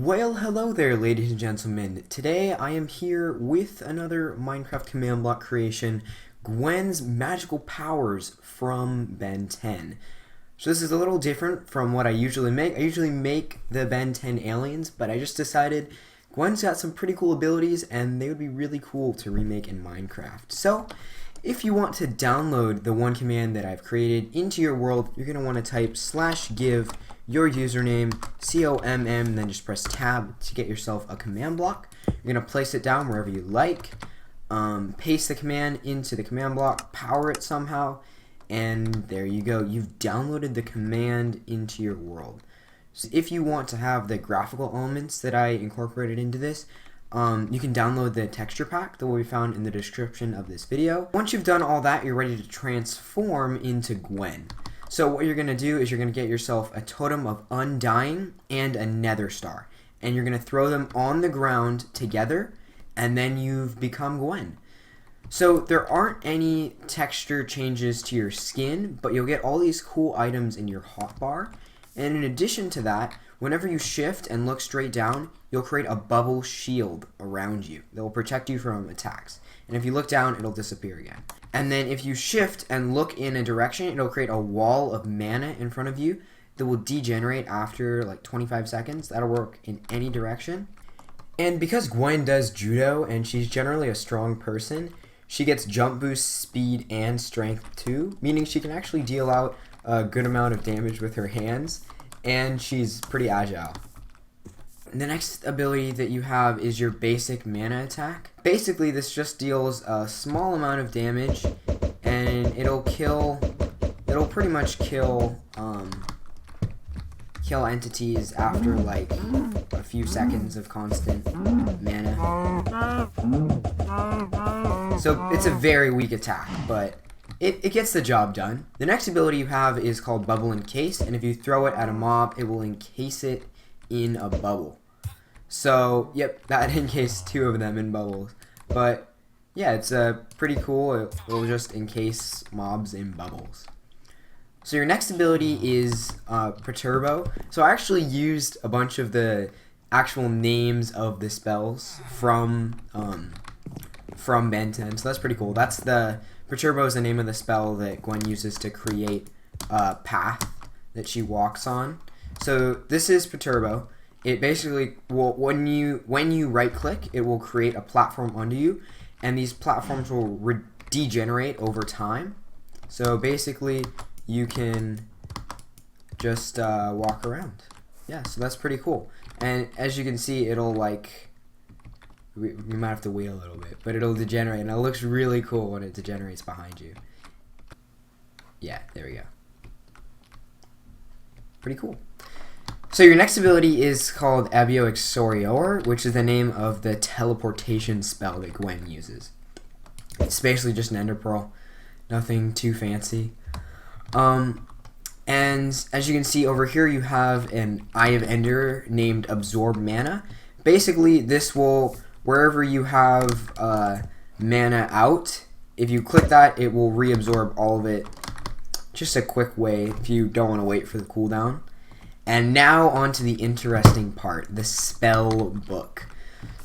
Well, hello there, ladies and gentlemen. Today I am here with another Minecraft command block creation, Gwen's magical powers from Ben 10. So this is a little different from what I usually make. I usually make the Ben 10 aliens, but I just decided Gwen's got some pretty cool abilities and they would be really cool to remake in Minecraft. So if you want to download the one command that I've created into your world, you're going to want to type /give your username, COMM, and then just press tab to get yourself a command block. You're going to place it down wherever you like, paste the command into the command block, power it somehow, and there you go. You've downloaded the command into your world. So if you want to have the graphical elements that I incorporated into this, you can download the texture pack that will be found in the description of this video. Once you've done all that, you're ready to transform into Gwen. So what you're going to do is you're going to get yourself a totem of undying and a nether star. And you're going to throw them on the ground together, and then you've become Gwen. So there aren't any texture changes to your skin, but you'll get all these cool items in your hotbar. And in addition to that, whenever you shift and look straight down, you'll create a bubble shield around you that will protect you from attacks. And if you look down, it'll disappear again. And then if you shift and look in a direction, it'll create a wall of mana in front of you that will degenerate after like 25 seconds. That'll work in any direction. And because Gwen does judo and she's generally a strong person, she gets jump boost, speed, and strength too, meaning she can actually deal out a good amount of damage with her hands, and she's pretty agile. The next ability that you have is your basic mana attack. Basically, this just deals a small amount of damage, and it'll pretty much kill entities after like a few seconds of constant mana. So it's a very weak attack, but it gets the job done. The next ability you have is called Bubble Encase, and if you throw it at a mob, it will encase it in a bubble. So, yep, that encased two of them in bubbles. But, yeah, it's pretty cool. It will just encase mobs in bubbles. So your next ability is Perturbo. So I actually used a bunch of the actual names of the spells from Ben 10. So that's pretty cool. Perturbo is the name of the spell that Gwen uses to create a path that she walks on. So this is Perturbo. It basically will, when you right click, it will create a platform under you, and these platforms will degenerate over time. So basically, you can just walk around. Yeah, so that's pretty cool. And as you can see, it'll like we might have to wait a little bit, but it'll degenerate, and it looks really cool when it degenerates behind you. Yeah, there we go. Pretty cool. So your next ability is called Abio Exorior, which is the name of the teleportation spell that Gwen uses. It's basically just an ender pearl, nothing too fancy. And as you can see over here, you have an Eye of Ender named Absorb Mana. Basically, this will, wherever you have mana out, if you click that, it will reabsorb all of it. Just a quick way if you don't want to wait for the cooldown. And now on to the interesting part, the spell book.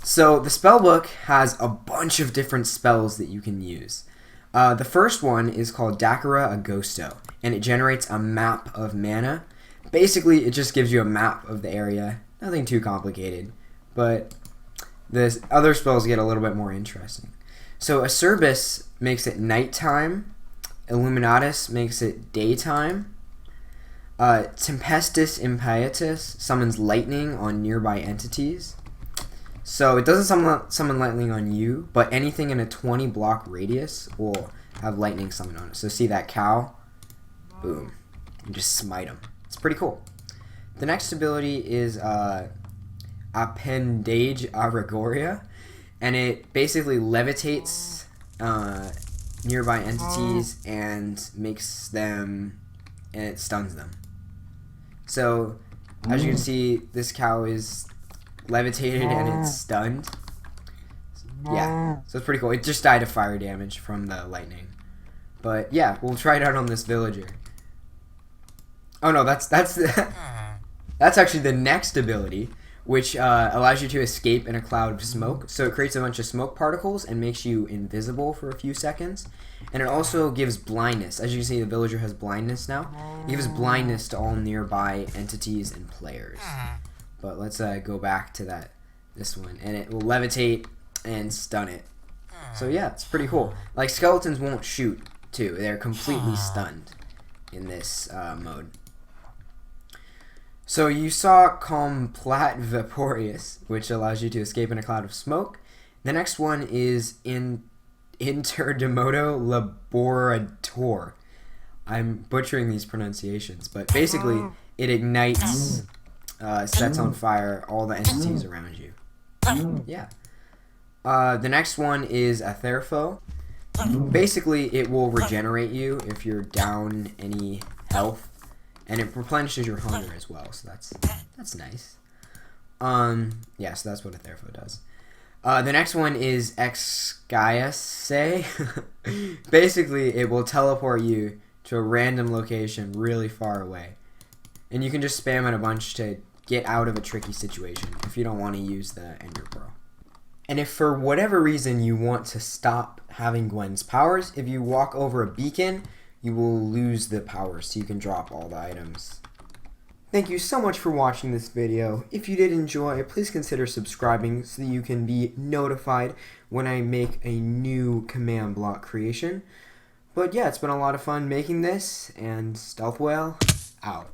So the spell book has a bunch of different spells that you can use. The first one is called Dakara Agosto, and it generates a map of mana. Basically, it just gives you a map of the area. Nothing too complicated, but the other spells get a little bit more interesting. So Acerbis makes it nighttime. Illuminatus makes it daytime. Tempestus Impietus summons lightning on nearby entities. So it doesn't summon lightning on you, but anything in a 20 block radius will have lightning summon on it. So see that cow? Boom. You just smite them. It's pretty cool. The next ability is Appendage Aragoria, and it basically levitates nearby entities and makes them, and it stuns them. So, as you can see, this cow is levitated and it's stunned. Yeah, so it's pretty cool. It just died of fire damage from the lightning. But yeah, we'll try it out on this villager. Oh no, that's actually the next ability, which allows you to escape in a cloud of smoke. So it creates a bunch of smoke particles and makes you invisible for a few seconds. And it also gives blindness. As you can see, the villager has blindness now. It gives blindness to all nearby entities and players. But let's go back to this one. And it will levitate and stun it. So yeah, it's pretty cool. Like, skeletons won't shoot, too. They're completely stunned in this mode. So you saw Complat Vaporeus, which allows you to escape in a cloud of smoke. The next one is Interdemodo Laborator. I'm butchering these pronunciations, but basically it ignites, sets on fire all the entities around you. Yeah. The next one is Atherfo. Basically, it will regenerate you if you're down any health. And it replenishes your hunger as well, so that's nice. Yeah, so that's what a Therfo does. The next one is Exgiase. Basically, it will teleport you to a random location really far away. And you can just spam it a bunch to get out of a tricky situation if you don't want to use the Ender Pearl. And if for whatever reason you want to stop having Gwen's powers, if you walk over a beacon, you will lose the power, so you can drop all the items. Thank you so much for watching this video. If you did enjoy, please consider subscribing so that you can be notified when I make a new command block creation. But yeah, it's been a lot of fun making this, and Stealth Whale, out.